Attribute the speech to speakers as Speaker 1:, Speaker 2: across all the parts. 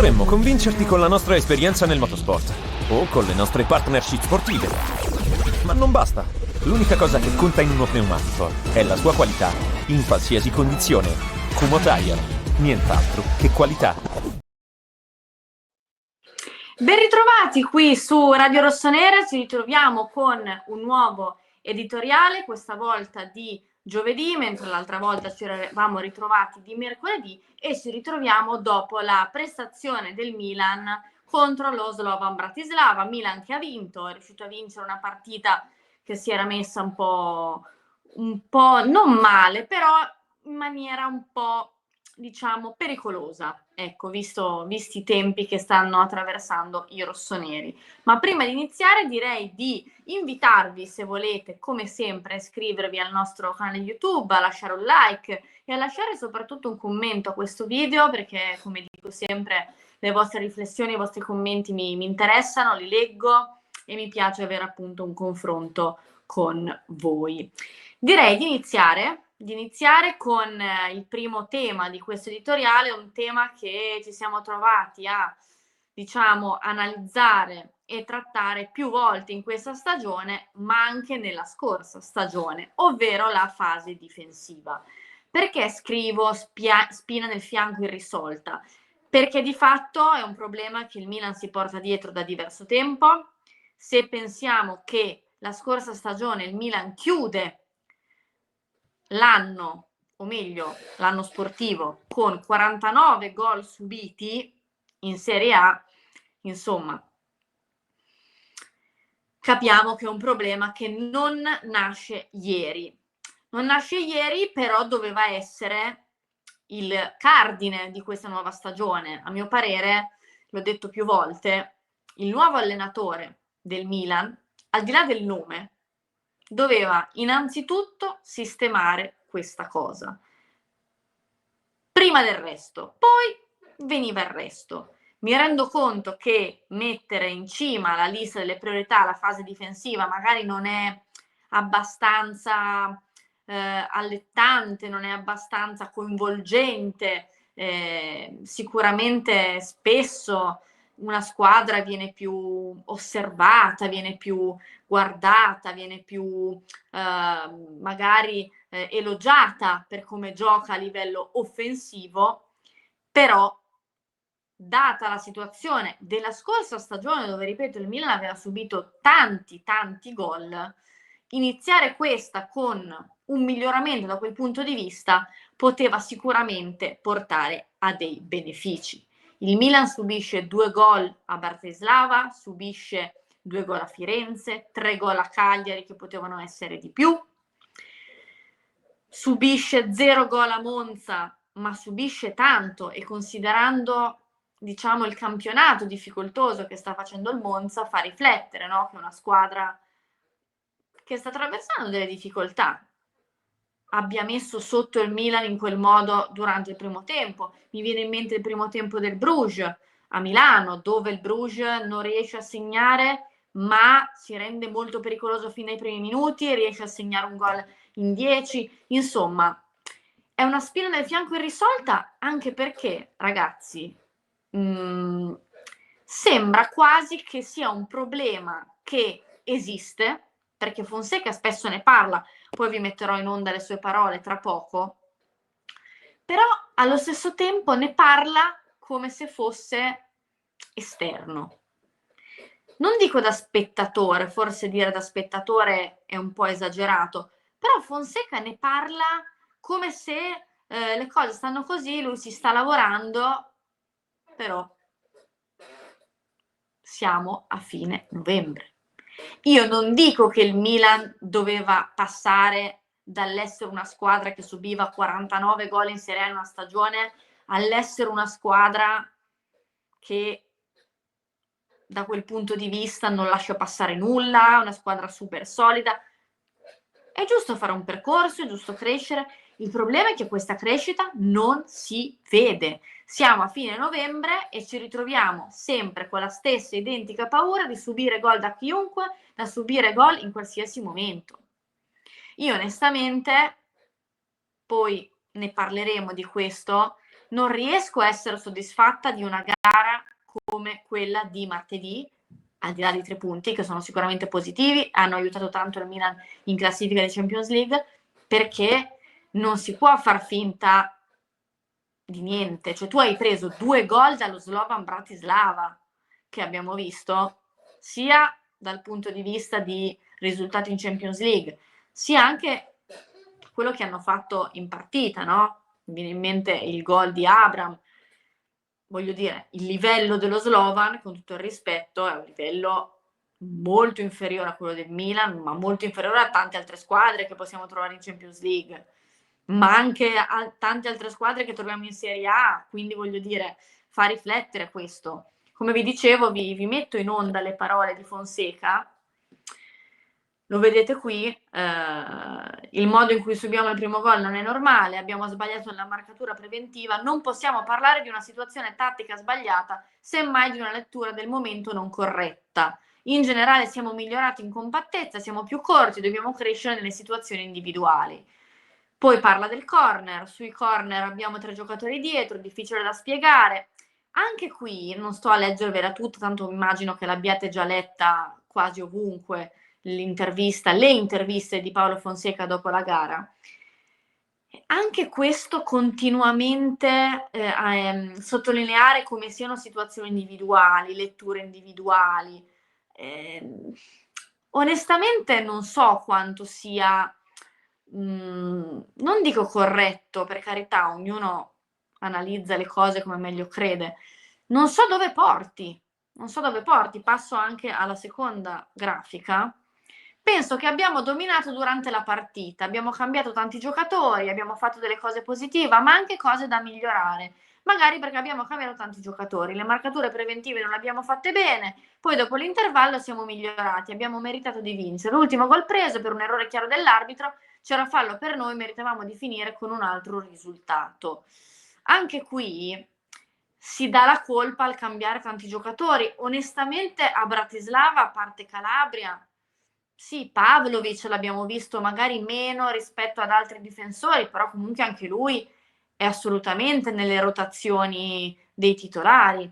Speaker 1: Potremmo convincerti con la nostra esperienza nel motorsport o con le nostre partnership sportive. Ma non basta. L'unica cosa che conta in uno pneumatico è la sua qualità, in qualsiasi condizione. Kumho Tire, nient'altro che qualità.
Speaker 2: Ben ritrovati qui su Radio Rossonera, ci ritroviamo con un nuovo editoriale, questa volta di giovedì, mentre l'altra volta ci eravamo ritrovati di mercoledì, e ci ritroviamo dopo la prestazione del Milan contro lo Slovan Bratislava. Milan che ha vinto, è riuscito a vincere una partita che si era messa un po' non male, però in maniera un po', diciamo, pericolosa, ecco, visti i tempi che stanno attraversando i rossoneri. Ma prima di iniziare direi di invitarvi, se volete, come sempre, a iscrivervi al nostro canale YouTube, a lasciare un like e a lasciare soprattutto un commento a questo video, perché, come dico sempre, le vostre riflessioni, i vostri commenti mi interessano, li leggo e mi piace avere appunto un confronto con voi. Direi di iniziare con il primo tema di questo editoriale, un tema che ci siamo trovati a, diciamo, analizzare e trattare più volte in questa stagione, ma anche nella scorsa stagione, ovvero la fase difensiva. Perché scrivo spina nel fianco irrisolta? Perché di fatto è un problema che il Milan si porta dietro da diverso tempo. Se pensiamo che la scorsa stagione il Milan chiude l'anno, o meglio, l'anno sportivo, con 49 gol subiti in Serie A, insomma, capiamo che è un problema che non nasce ieri. Non nasce ieri, però doveva essere il cardine di questa nuova stagione. A mio parere, l'ho detto più volte, il nuovo allenatore del Milan, al di là del nome, doveva innanzitutto sistemare questa cosa. Prima del resto, poi veniva il resto. Mi rendo conto che mettere in cima alla lista delle priorità la fase difensiva magari non è abbastanza allettante, non è abbastanza coinvolgente, sicuramente spesso una squadra viene più osservata, viene più guardata, viene più magari elogiata per come gioca a livello offensivo, però data la situazione della scorsa stagione dove, ripeto, il Milan aveva subito tanti gol, iniziare questa con un miglioramento da quel punto di vista poteva sicuramente portare a dei benefici. Il Milan subisce 2 gol a Bratislava, subisce 2 gol a Firenze, 3 gol a Cagliari che potevano essere di più, subisce 0 gol a Monza, ma subisce tanto, e considerando, diciamo, il campionato difficoltoso che sta facendo il Monza, fa riflettere, no? Che è una squadra che sta attraversando delle difficoltà abbia messo sotto il Milan in quel modo durante il primo tempo. Mi viene in mente il primo tempo del Bruges a Milano, dove il Bruges non riesce a segnare, ma si rende molto pericoloso fin dai primi minuti e riesce a segnare un gol in 10. Insomma, è una spina nel fianco irrisolta, anche perché, ragazzi, sembra quasi che sia un problema che esiste, perché Fonseca spesso ne parla, poi vi metterò in onda le sue parole tra poco, però allo stesso tempo ne parla come se fosse esterno. Non dico da spettatore, forse dire da spettatore è un po' esagerato, però Fonseca ne parla come se le cose stanno così, lui ci sta lavorando, però siamo a fine novembre. Io non dico che il Milan doveva passare dall'essere una squadra che subiva 49 gol in Serie A in una stagione all'essere una squadra che da quel punto di vista non lascia passare nulla, una squadra super solida. È giusto fare un percorso, è giusto crescere. Il problema è che questa crescita non si vede. Siamo a fine novembre e ci ritroviamo sempre con la stessa identica paura di subire gol da chiunque, da subire gol in qualsiasi momento. Io onestamente, poi ne parleremo di questo, non riesco a essere soddisfatta di una gara come quella di martedì, al di là dei 3 punti, che sono sicuramente positivi, hanno aiutato tanto il Milan in classifica di Champions League, perché non si può far finta di niente. Cioè tu hai preso 2 gol dallo Slovan Bratislava, che abbiamo visto, sia dal punto di vista di risultati in Champions League, sia anche quello che hanno fatto in partita, no? Mi viene in mente il gol di Abraham. Voglio dire, il livello dello Slovan, con tutto il rispetto, è un livello molto inferiore a quello del Milan, ma molto inferiore a tante altre squadre che possiamo trovare in Champions League, ma anche a tante altre squadre che troviamo in Serie A, quindi voglio dire, fa riflettere questo. Come vi dicevo, vi metto in onda le parole di Fonseca. Lo vedete qui, il modo in cui subiamo il primo gol non è normale, abbiamo sbagliato nella marcatura preventiva, non possiamo parlare di una situazione tattica sbagliata, semmai di una lettura del momento non corretta. In generale siamo migliorati in compattezza, siamo più corti, dobbiamo crescere nelle situazioni individuali. Poi parla del corner, sui corner abbiamo 3 giocatori dietro, difficile da spiegare. Anche qui non sto a leggervela tutta, tanto immagino che l'abbiate già letta quasi ovunque, le interviste di Paolo Fonseca dopo la gara. Anche questo continuamente a sottolineare come siano situazioni individuali, letture individuali. Onestamente non so quanto sia, non dico corretto, per carità, ognuno analizza le cose come meglio crede. Non so dove porti. Passo anche alla seconda grafica. Penso che abbiamo dominato durante la partita, abbiamo cambiato tanti giocatori, abbiamo fatto delle cose positive, ma anche cose da migliorare. Magari perché abbiamo cambiato tanti giocatori, le marcature preventive non le abbiamo fatte bene, poi dopo l'intervallo siamo migliorati, abbiamo meritato di vincere. L'ultimo gol preso per un errore chiaro dell'arbitro, c'era fallo per noi, meritavamo di finire con un altro risultato. Anche qui si dà la colpa al cambiare tanti giocatori. Onestamente a Bratislava, a parte Calabria, sì, Pavlovic l'abbiamo visto magari meno rispetto ad altri difensori, però comunque anche lui è assolutamente nelle rotazioni dei titolari.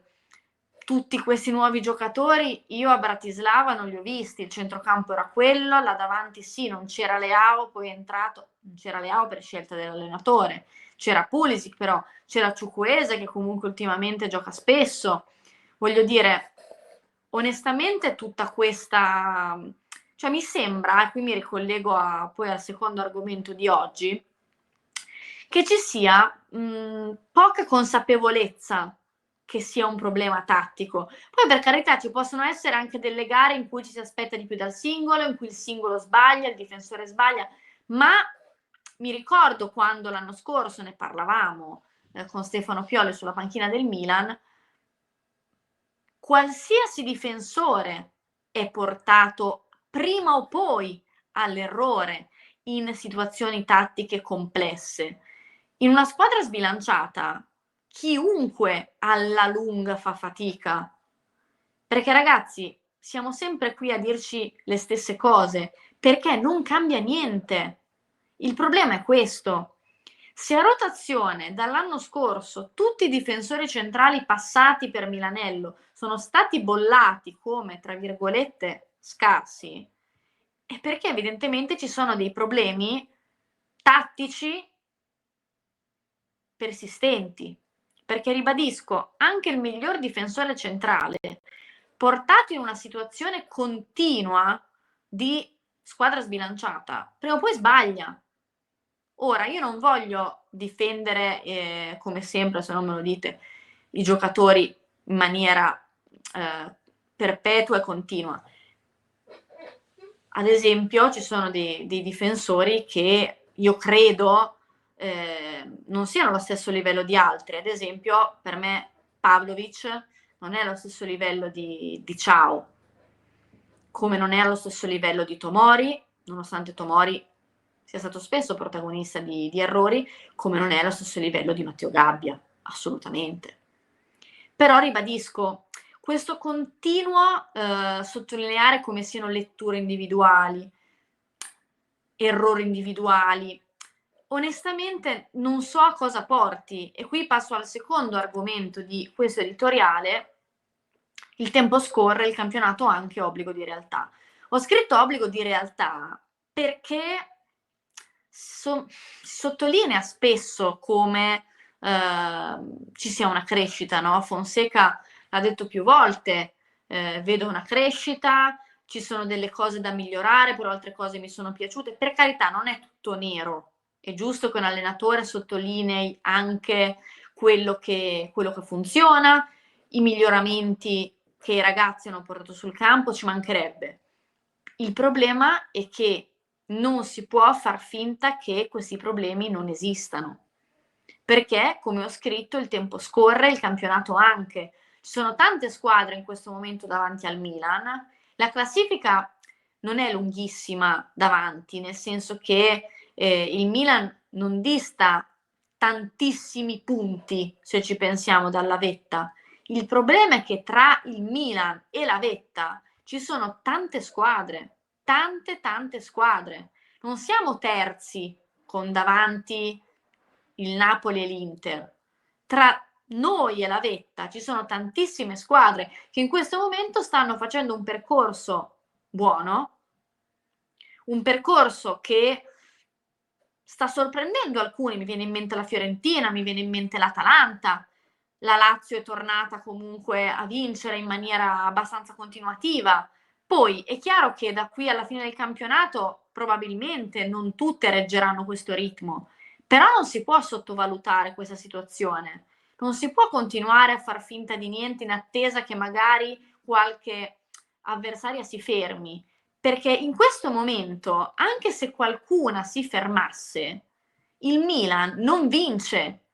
Speaker 2: Tutti questi nuovi giocatori io a Bratislava non li ho visti, il centrocampo era quello, là davanti sì, non c'era Leao, poi è entrato, non c'era Leao per scelta dell'allenatore, c'era Pulisic però, c'era Chukwueze che comunque ultimamente gioca spesso. Voglio dire, onestamente tutta questa, cioè mi sembra, e qui mi ricollego poi al secondo argomento di oggi, che ci sia poca consapevolezza che sia un problema tattico. Poi per carità ci possono essere anche delle gare in cui ci si aspetta di più dal singolo, in cui il singolo sbaglia, il difensore sbaglia, ma mi ricordo quando l'anno scorso ne parlavamo con Stefano Pioli sulla panchina del Milan, qualsiasi difensore è portato prima o poi all'errore in situazioni tattiche complesse. In una squadra sbilanciata, chiunque alla lunga fa fatica. Perché ragazzi, siamo sempre qui a dirci le stesse cose, perché non cambia niente. Il problema è questo. Se a rotazione dall'anno scorso tutti i difensori centrali passati per Milanello sono stati bollati come, tra virgolette, scarsi, è perché evidentemente ci sono dei problemi tattici persistenti. Perché ribadisco, anche il miglior difensore centrale, portato in una situazione continua di squadra sbilanciata, prima o poi sbaglia. Ora, io non voglio difendere, come sempre, se non me lo dite, i giocatori in maniera perpetua e continua. Ad esempio, ci sono dei difensori che io credo non siano allo stesso livello di altri. Ad esempio, per me Pavlovic non è allo stesso livello di Ciao, come non è allo stesso livello di Tomori, nonostante Tomori sia stato spesso protagonista di errori, come non è allo stesso livello di Matteo Gabbia, assolutamente. Però ribadisco, questo continuo sottolineare come siano letture individuali, errori individuali, onestamente non so a cosa porti. E qui passo al secondo argomento di questo editoriale, il tempo scorre, il campionato ha anche obbligo di realtà. Ho scritto obbligo di realtà perché sottolinea spesso come ci sia una crescita, no? Fonseca l'ha detto più volte, vedo una crescita, ci sono delle cose da migliorare, però altre cose mi sono piaciute. Per carità, non è tutto nero, è giusto che un allenatore sottolinei anche quello che funziona, i miglioramenti che i ragazzi hanno portato sul campo, ci mancherebbe. Il problema è che non si può far finta che questi problemi non esistano, perché, come ho scritto, il tempo scorre, il campionato anche. Ci sono tante squadre in questo momento davanti al Milan. La classifica non è lunghissima davanti, nel senso che il Milan non dista tantissimi punti, se ci pensiamo, dalla vetta. Il problema è che tra il Milan e la vetta ci sono tante squadre, tante squadre. Non siamo terzi con davanti il Napoli e l'Inter. Tra noi e la vetta ci sono tantissime squadre che in questo momento stanno facendo un percorso buono, un percorso che sta sorprendendo alcuni. Mi viene in mente la Fiorentina, mi viene in mente l'Atalanta, la Lazio è tornata comunque a vincere in maniera abbastanza continuativa. Poi è chiaro che da qui alla fine del campionato probabilmente non tutte reggeranno questo ritmo, però non si può sottovalutare questa situazione. Non si può continuare a far finta di niente in attesa che magari qualche avversaria si fermi, perché in questo momento, anche se qualcuna si fermasse, il Milan non vince.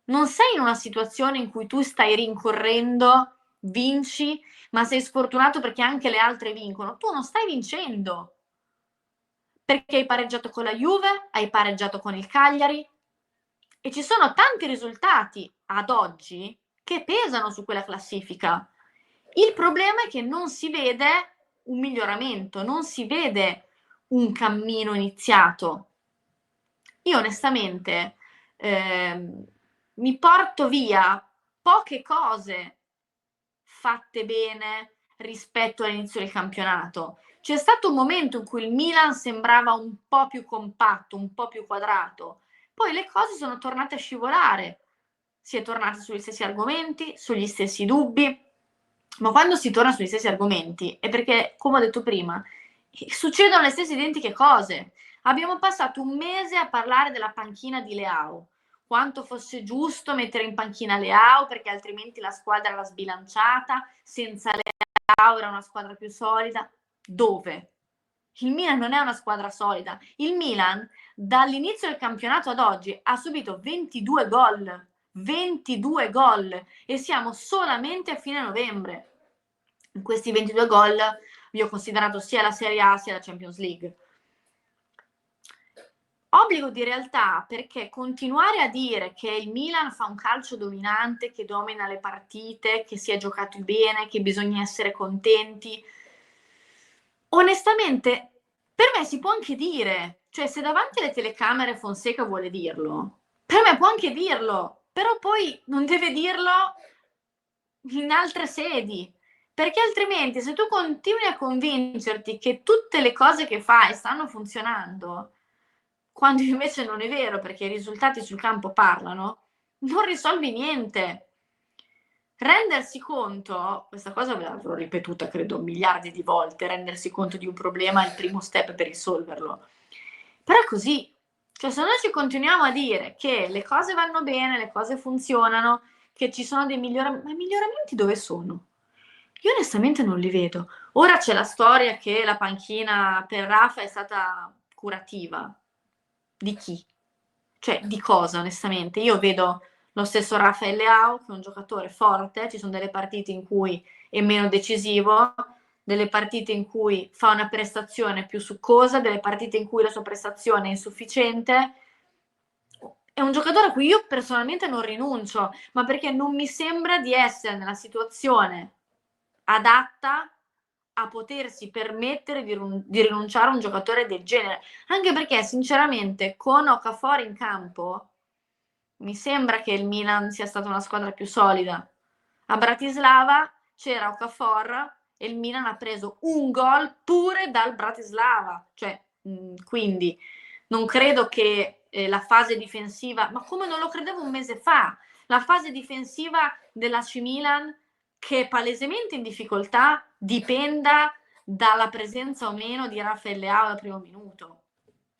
Speaker 2: Non sei in una situazione in cui tu stai rincorrendo, vinci, ma sei sfortunato perché anche le altre vincono. Tu non stai vincendo perché hai pareggiato con la Juve, hai pareggiato con il Cagliari e ci sono tanti risultati ad oggi che pesano su quella classifica. Il problema è che non si vede un miglioramento, non si vede un cammino iniziato. Io onestamente mi porto via poche cose fatte bene rispetto all'inizio del campionato. C'è stato un momento in cui il Milan sembrava un po' più compatto, un po' più quadrato. Poi le cose sono tornate a scivolare. Si è tornati sugli stessi argomenti, sugli stessi dubbi. Ma quando si torna sugli stessi argomenti è perché, come ho detto prima, succedono le stesse identiche cose. Abbiamo passato un mese a parlare della panchina di Leao, quanto fosse giusto mettere in panchina Leao perché altrimenti la squadra era sbilanciata, senza Leao era una squadra più solida. Dove? Il Milan non è una squadra solida. Il Milan dall'inizio del campionato ad oggi ha subito 22 gol. 22 gol e siamo solamente a fine novembre. In questi 22 gol io ho considerato sia la Serie A sia la Champions League. Obbligo di realtà perché continuare a dire che il Milan fa un calcio dominante, che domina le partite, che si è giocato bene, che bisogna essere contenti, onestamente per me si può anche dire, cioè se davanti alle telecamere Fonseca vuole dirlo, per me può anche dirlo, però poi non deve dirlo in altre sedi, perché altrimenti se tu continui a convincerti che tutte le cose che fai stanno funzionando, quando invece non è vero perché i risultati sul campo parlano, non risolvi niente. Rendersi conto, questa cosa ve l'avrò ripetuta credo miliardi di volte, rendersi conto di un problema è il primo step per risolverlo. Però è così. Cioè se noi ci continuiamo a dire che le cose vanno bene, le cose funzionano, che ci sono dei miglioramenti, ma i miglioramenti dove sono? Io onestamente non li vedo. Ora c'è la storia che la panchina per Rafa è stata curativa. Di chi? Cioè, di cosa onestamente? Io vedo lo stesso Rafael Leao, che è un giocatore forte, ci sono delle partite in cui è meno decisivo, delle partite in cui fa una prestazione più succosa, delle partite in cui la sua prestazione è insufficiente. È un giocatore a cui io personalmente non rinuncio, ma perché non mi sembra di essere nella situazione adatta a potersi permettere di rinunciare a un giocatore del genere. Anche perché, sinceramente, con Okafor in campo, mi sembra che il Milan sia stata una squadra più solida. A Bratislava c'era Okafor e il Milan ha preso un gol pure dal Bratislava, cioè quindi non credo che la fase difensiva, ma come non lo credevo un mese fa, la fase difensiva dell'AC Milan, che è palesemente in difficoltà, dipenda dalla presenza o meno di Rafael Leao al primo minuto.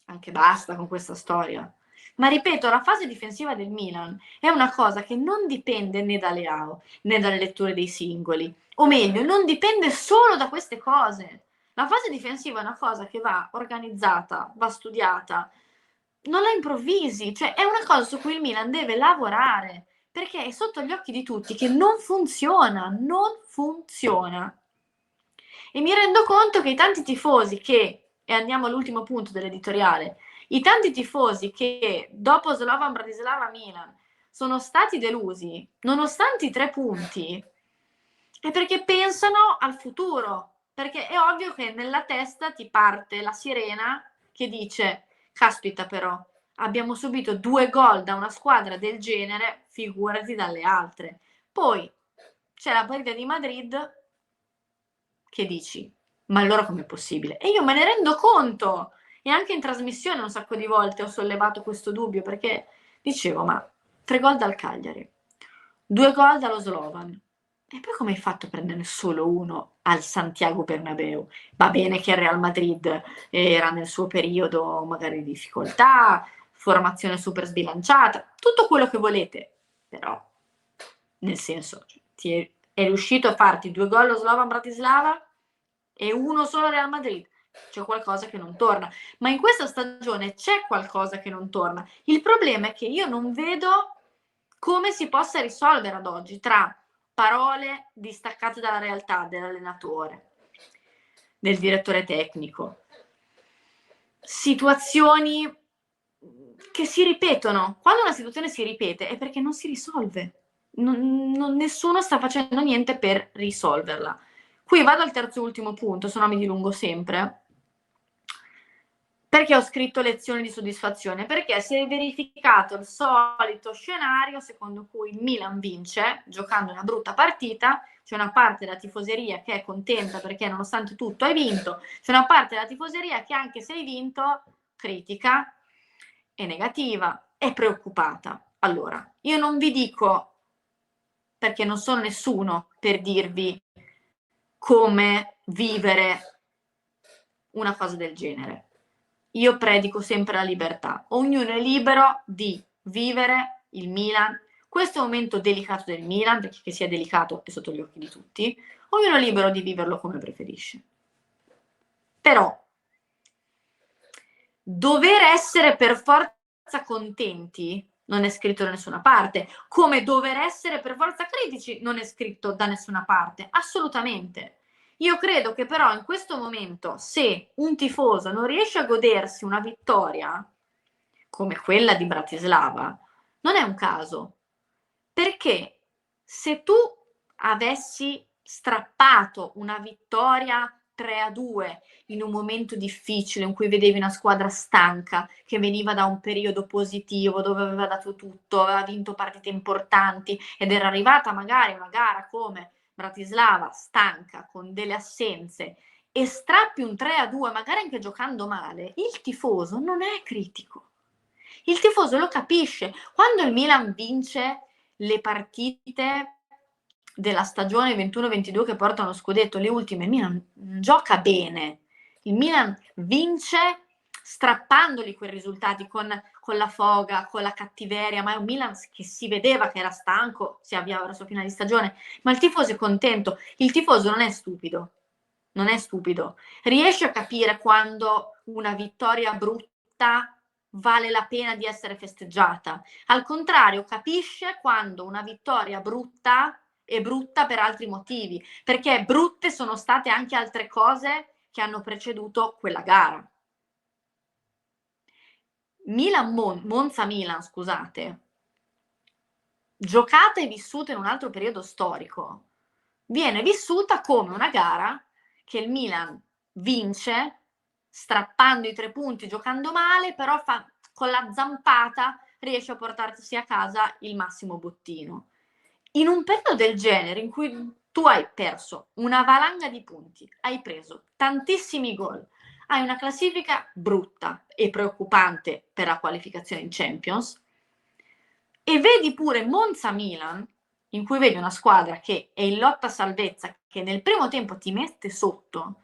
Speaker 2: Anche basta con questa storia. Ma ripeto, la fase difensiva del Milan è una cosa che non dipende né da Leao né dalle letture dei singoli, o meglio, non dipende solo da queste cose. La fase difensiva è una cosa che va organizzata, va studiata, non la improvvisi, cioè è una cosa su cui il Milan deve lavorare, perché è sotto gli occhi di tutti che non funziona, non funziona. E mi rendo conto che i tanti tifosi che, e andiamo all'ultimo punto dell'editoriale, i tanti tifosi che dopo Slovan Bratislava Milan sono stati delusi, nonostante i 3 punti, è perché pensano al futuro, perché è ovvio che nella testa ti parte la sirena che dice: caspita però, abbiamo subito 2 gol da una squadra del genere, figurati dalle altre. Poi c'è la partita di Madrid, che dici, ma allora com'è possibile? E io me ne rendo conto, e anche in trasmissione un sacco di volte ho sollevato questo dubbio, perché dicevo, ma 3 gol dal Cagliari, 2 gol dallo Slovan, e poi come hai fatto a prenderne solo uno al Santiago Bernabéu? Va bene che il Real Madrid era nel suo periodo magari di difficoltà, formazione super sbilanciata, tutto quello che volete, però nel senso, ti è riuscito a farti 2 gol lo Slovan Bratislava e uno solo Real Madrid. C'è qualcosa che non torna, ma in questa stagione c'è qualcosa che non torna. Il problema è che io non vedo come si possa risolvere ad oggi tra parole distaccate dalla realtà dell'allenatore, del direttore tecnico, situazioni che si ripetono. Quando una situazione si ripete è perché non si risolve. Nessuno sta facendo niente per risolverla. Qui vado al terzo e ultimo punto, se no mi dilungo sempre. Perché ho scritto lezioni di soddisfazione? Perché si è verificato il solito scenario secondo cui il Milan vince giocando una brutta partita, c'è una parte della tifoseria che è contenta perché nonostante tutto hai vinto, c'è una parte della tifoseria che anche se hai vinto critica, è negativa, è preoccupata. Allora, io non vi dico, perché non sono nessuno per dirvi come vivere una cosa del genere. Io predico sempre la libertà. Ognuno è libero di vivere il Milan. Questo è un momento delicato del Milan, perché che sia delicato è sotto gli occhi di tutti. Ognuno è libero di viverlo come preferisce. Però dover essere per forza contenti non è scritto da nessuna parte, come dover essere per forza critici non è scritto da nessuna parte, assolutamente. Io credo che però in questo momento, se un tifoso non riesce a godersi una vittoria come quella di Bratislava, non è un caso, perché se tu avessi strappato una vittoria 3-2 in un momento difficile in cui vedevi una squadra stanca che veniva da un periodo positivo dove aveva dato tutto, aveva vinto partite importanti ed era arrivata magari a una gara come Bratislava stanca con delle assenze e strappi un 3-2 magari anche giocando male, il tifoso non è critico, il tifoso lo capisce. Quando il Milan vince le partite della stagione 21-22 che portano scudetto, le ultime, il Milan gioca bene, il Milan vince strappandoli quei risultati con la foga, con la cattiveria, ma è un Milan che si vedeva che era stanco, si avviava verso fine di stagione, ma il tifoso è contento, il tifoso non è stupido, non è stupido, riesce a capire quando una vittoria brutta vale la pena di essere festeggiata, al contrario capisce quando una vittoria brutta è brutta per altri motivi, perché brutte sono state anche altre cose che hanno preceduto quella gara. Monza-Milan, scusate, giocata e vissuta in un altro periodo storico, viene vissuta come una gara che il Milan vince strappando i 3 punti, giocando male, però con la zampata riesce a portarsi a casa il massimo bottino. In un periodo del genere, in cui Tu hai perso una valanga di punti, hai preso tantissimi gol, hai una classifica brutta e preoccupante per la qualificazione in Champions e vedi pure Monza-Milan, in cui vedi una squadra che è in lotta a salvezza, che nel primo tempo ti mette sotto,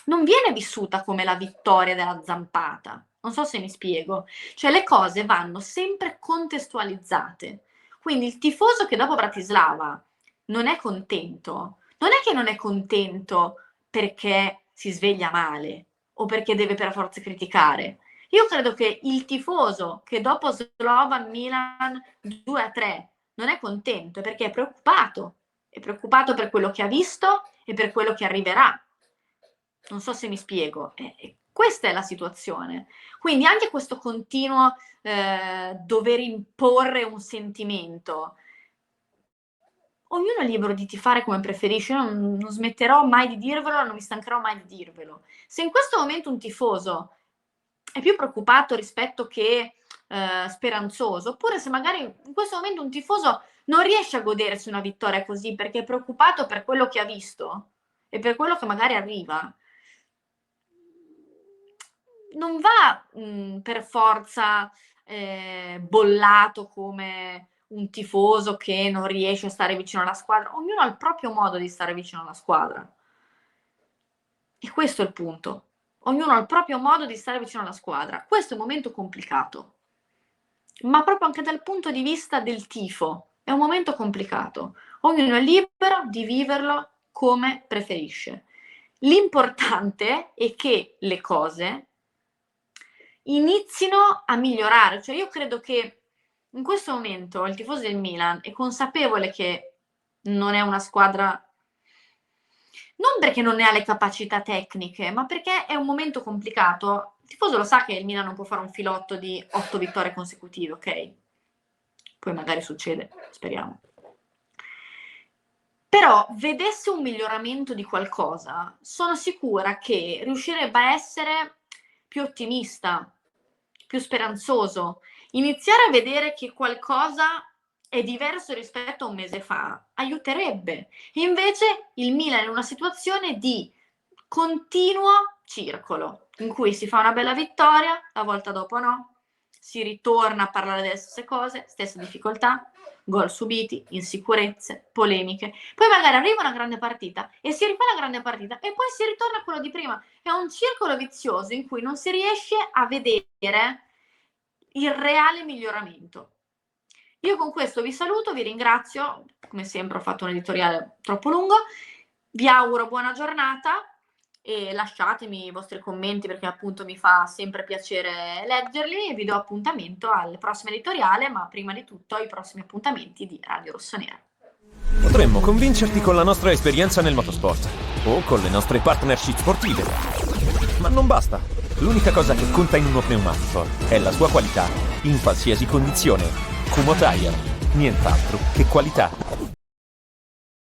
Speaker 2: non viene vissuta come la vittoria della zampata. Non so se mi spiego. Cioè le cose vanno sempre contestualizzate. Quindi il tifoso che dopo Bratislava non è contento, non è che non è contento perché si sveglia male o perché deve per forza criticare. Io credo che il tifoso che dopo Slovan Milan 2-3 non è contento perché è preoccupato per quello che ha visto e per quello che arriverà. Non so se mi spiego. Questa è la situazione. Quindi anche questo continuo dover imporre un sentimento. Ognuno è libero di tifare come preferisce, io non smetterò mai di dirvelo, non mi stancherò mai di dirvelo. Se in questo momento un tifoso è più preoccupato rispetto che speranzoso, oppure se magari in questo momento un tifoso non riesce a godersi una vittoria così perché è preoccupato per quello che ha visto e per quello che magari arriva, non va per forza bollato come un tifoso che non riesce a stare vicino alla squadra. Ognuno ha il proprio modo di stare vicino alla squadra. E questo è il punto. Ognuno ha il proprio modo di stare vicino alla squadra. Questo è un momento complicato, ma proprio anche dal punto di vista del tifo è un momento complicato. Ognuno è libero di viverlo come preferisce. L'importante è che le cose inizino a migliorare. Cioè io credo che in questo momento il tifoso del Milan è consapevole che non è una squadra, non perché non ne ha le capacità tecniche, ma perché è un momento complicato. Il tifoso lo sa che il Milan non può fare un filotto di 8 vittorie consecutive, ok? Poi magari succede, speriamo. Però vedesse un miglioramento di qualcosa, sono sicura che riuscirebbe a essere più ottimista, più speranzoso, iniziare a vedere che qualcosa è diverso rispetto a un mese fa, aiuterebbe. Invece il Milan è in una situazione di continuo circolo, in cui si fa una bella vittoria, la volta dopo no, si ritorna a parlare delle stesse cose, stesse difficoltà, gol subiti, insicurezze, polemiche. Poi magari arriva una grande partita e si rifà la grande partita e poi si ritorna a quello di prima. È un circolo vizioso in cui non si riesce a vedere il reale miglioramento. Io con questo vi saluto, vi ringrazio, come sempre ho fatto un editoriale troppo lungo, vi auguro buona giornata e lasciatemi i vostri commenti perché appunto mi fa sempre piacere leggerli e vi do appuntamento al prossimo editoriale, ma prima di tutto ai prossimi appuntamenti di Radio Rossonera.
Speaker 1: Potremmo convincerti con la nostra esperienza nel motorsport o con le nostre partnership sportive. Ma non basta. L'unica cosa che conta in uno pneumatico è la sua qualità in qualsiasi condizione. Kumho Tire, nient'altro che qualità.